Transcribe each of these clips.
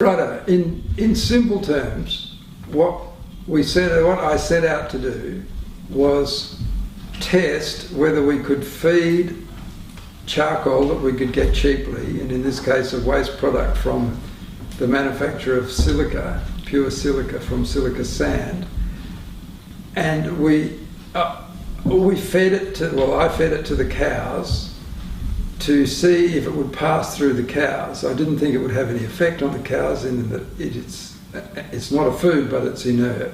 Right. In simple terms, what I set out to do was test whether we could feed charcoal that we could get cheaply, and in this case a waste product from the manufacture of silica, pure silica from silica sand, and we fed it to, well, I fed it to the cows to see if it would pass through the cows. I didn't think it would have any effect on the cows in that it's not a food, but it's inert.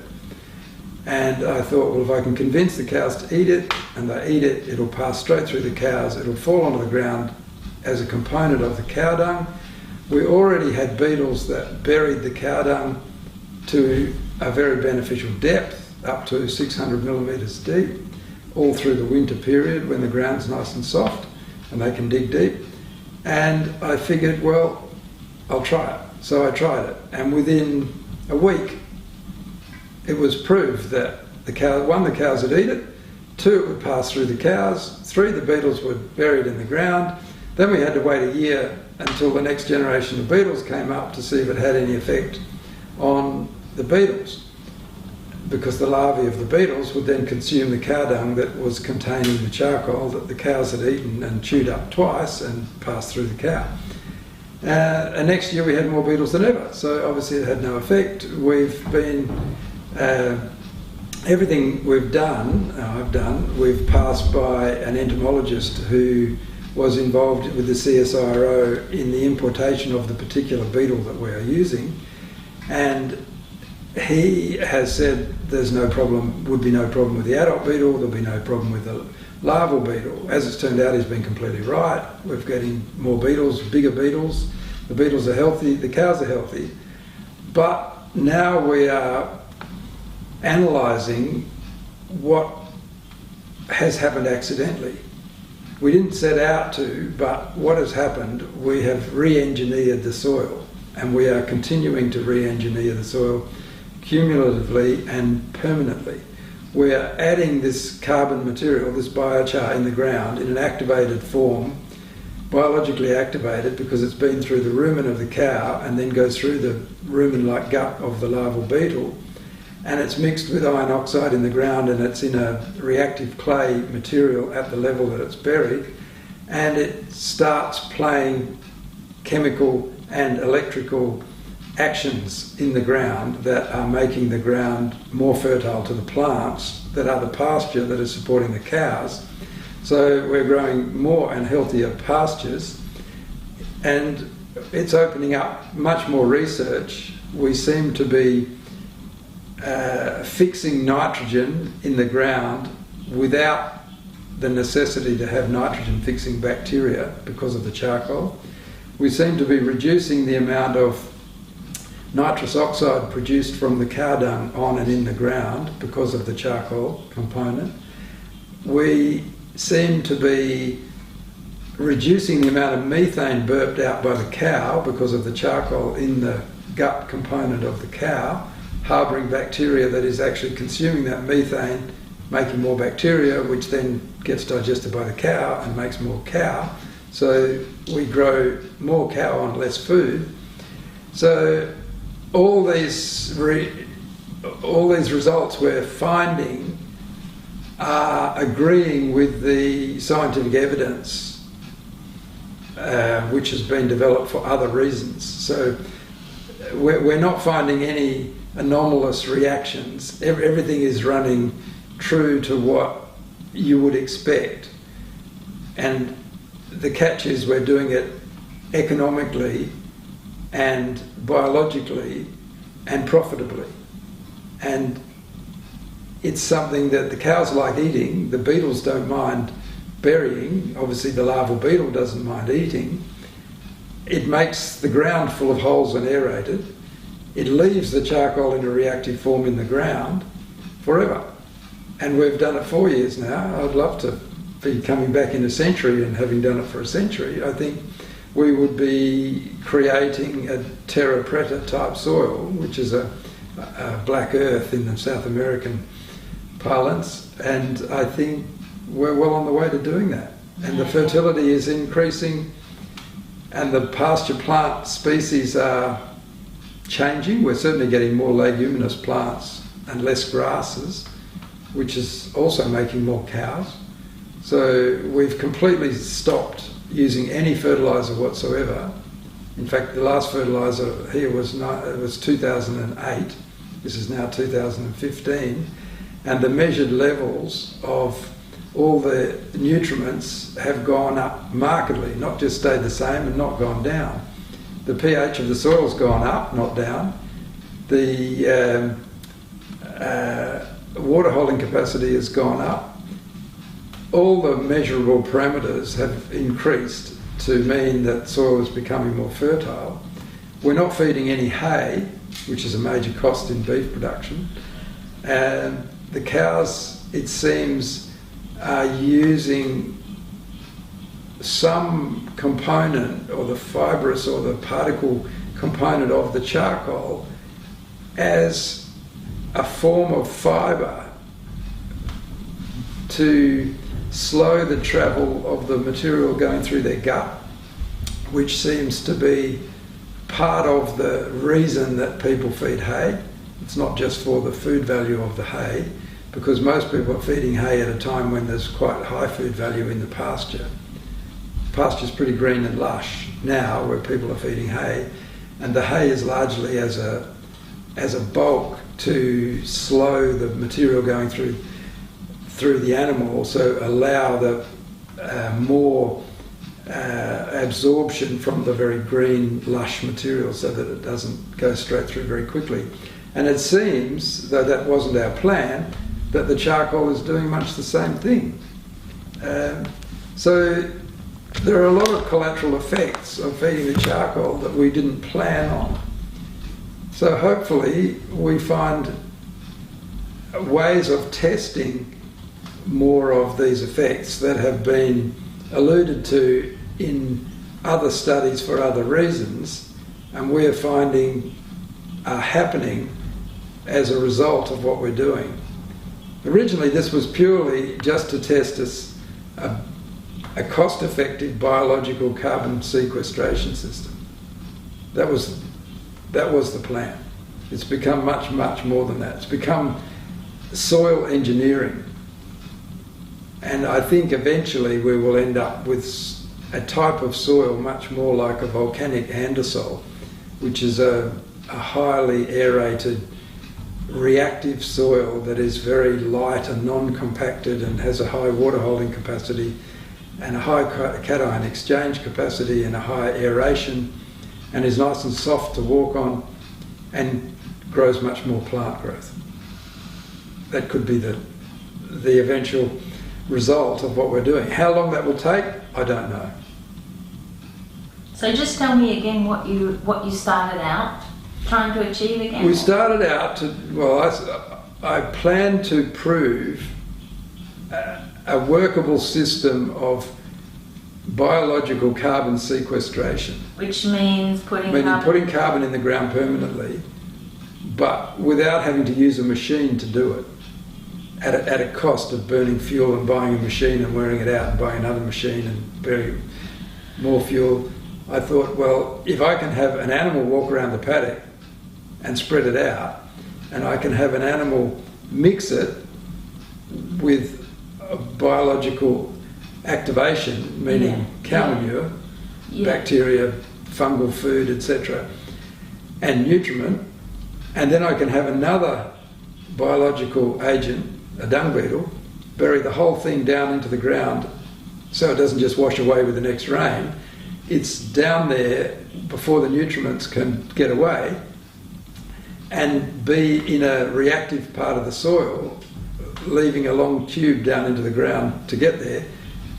And I thought, well, if I can convince the cows to eat it, and they eat it, it'll pass straight through the cows, it'll fall onto the ground as a component of the cow dung. We already had beetles that buried the cow dung to a very beneficial depth, up to 600 millimetres deep, all through the winter period when the ground's nice and soft and they can dig deep. And I figured, well, I'll try it. So I tried it, and within a week it was proved that the cows would eat it, 2, it would pass through the cows, 3, the beetles were buried in the ground. Then we had to wait a year until the next generation of beetles came up to see if it had any effect on the beetles, because the larvae of the beetles would then consume the cow dung that was containing the charcoal that the cows had eaten and chewed up twice and passed through the cow. And next year we had more beetles than ever, so obviously it had no effect. We've been, everything we've done, we've passed by an entomologist who was involved with the CSIRO in the importation of the particular beetle that we are using, and he has said there's no problem, would be no problem with the adult beetle, there'll be no problem with the larval beetle. As it's turned out, he's been completely right. We're getting more beetles, bigger beetles. The beetles are healthy, the cows are healthy. But now we are analysing what has happened accidentally. We didn't set out to, but what has happened, we have re-engineered the soil, and we are continuing to re-engineer the soil cumulatively and permanently. We are adding this carbon material, this biochar, in the ground in an activated form, biologically activated, because it's been through the rumen of the cow and then goes through the rumen-like gut of the larval beetle, and it's mixed with iron oxide in the ground, and it's in a reactive clay material at the level that it's buried, and it starts playing chemical and electrical actions in the ground that are making the ground more fertile to the plants that are the pasture that is supporting the cows. So we're growing more and healthier pastures, and it's opening up much more research. We seem to be fixing nitrogen in the ground without the necessity to have nitrogen fixing bacteria because of the charcoal. We seem to be reducing the amount of nitrous oxide produced from the cow dung on and in the ground because of the charcoal component. We seem to be reducing the amount of methane burped out by the cow because of the charcoal in the gut component of the cow, harbouring bacteria that is actually consuming that methane, making more bacteria, which then gets digested by the cow and makes more cow. So we grow more cow on less food. So all these results we're finding are agreeing with the scientific evidence which has been developed for other reasons. So we're not finding any anomalous reactions. Everything is running true to what you would expect. And the catch is we're doing it economically and biologically and profitably. And it's something that the cows like eating, the beetles don't mind burying, obviously the larval beetle doesn't mind eating. It makes the ground full of holes and aerated. It leaves the charcoal in a reactive form in the ground forever. And we've done it 4 years now. I'd love to be coming back in a century, and having done it for a century, I think we would be creating a terra preta type soil, which is a black earth in the South American parlance, and I think we're well on the way to doing that. And the fertility is increasing, and the pasture plant species are changing. We're certainly getting more leguminous plants and less grasses, which is also making more cows. So we've completely stopped using any fertiliser whatsoever. In fact, the last fertiliser here was 2008. This is now 2015. And the measured levels of all the nutriments have gone up markedly, not just stayed the same and not gone down. The pH of the soil's gone up, not down. The water holding capacity has gone up. All the measurable parameters have increased to mean that soil is becoming more fertile. We're not feeding any hay, which is a major cost in beef production. And the cows, it seems, are using some component, or the fibrous or the particle component of the charcoal, as a form of fibre to slow the travel of the material going through their gut, which seems to be part of the reason that people feed hay. It's not just for the food value of the hay, because most people are feeding hay at a time when there's quite high food value in the pasture. Pasture's pretty green and lush now, where people are feeding hay, and the hay is largely as a bulk to slow the material going through the animal, so allow the more absorption from the very green, lush material, so that it doesn't go straight through very quickly. And it seems, though that wasn't our plan, that the charcoal is doing much the same thing. So there are a lot of collateral effects of feeding the charcoal that we didn't plan on. So hopefully we find ways of testing more of these effects that have been alluded to in other studies for other reasons, and we're finding are happening as a result of what we're doing. Originally this was purely just to test a cost-effective biological carbon sequestration system. That was the plan. It's become much, much more than that. It's become soil engineering. And I think eventually we will end up with a type of soil much more like a volcanic andesol, which is a highly aerated, reactive soil that is very light and non-compacted and has a high water holding capacity and a high cation exchange capacity and a high aeration, and is nice and soft to walk on and grows much more plant growth. That could be the eventual result of what we're doing. How long that will take, I don't know. So just tell me again what you started out trying to achieve again. We started out to, well, I planned to prove a workable system of biological carbon sequestration. Which means putting carbon in the ground permanently, but without having to use a machine to do it. At a cost of burning fuel and buying a machine and wearing it out and buying another machine and burning more fuel. I thought, well, if I can have an animal walk around the paddock and spread it out, and I can have an animal mix it with a biological activation, meaning cow manure, bacteria, fungal food, etc., and nutriment, and then I can have another biological agent, a dung beetle, bury the whole thing down into the ground so it doesn't just wash away with the next rain. It's down there before the nutriments can get away and be in a reactive part of the soil, leaving a long tube down into the ground to get there.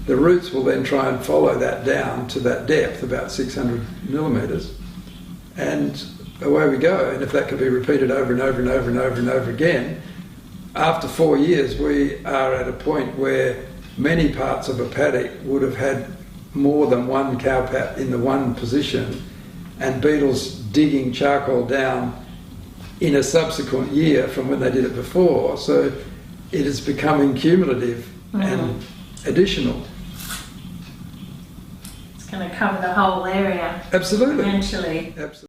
The roots will then try and follow that down to that depth, about 600 millimetres, and away we go. And if that can be repeated over and over and over and over and over again, after 4 years we are at a point where many parts of a paddock would have had more than one cow pat in the one position, and beetles digging charcoal down in a subsequent year from when they did it before. So it is becoming cumulative and additional. It's going to cover the whole area. Absolutely. Eventually. Absolutely.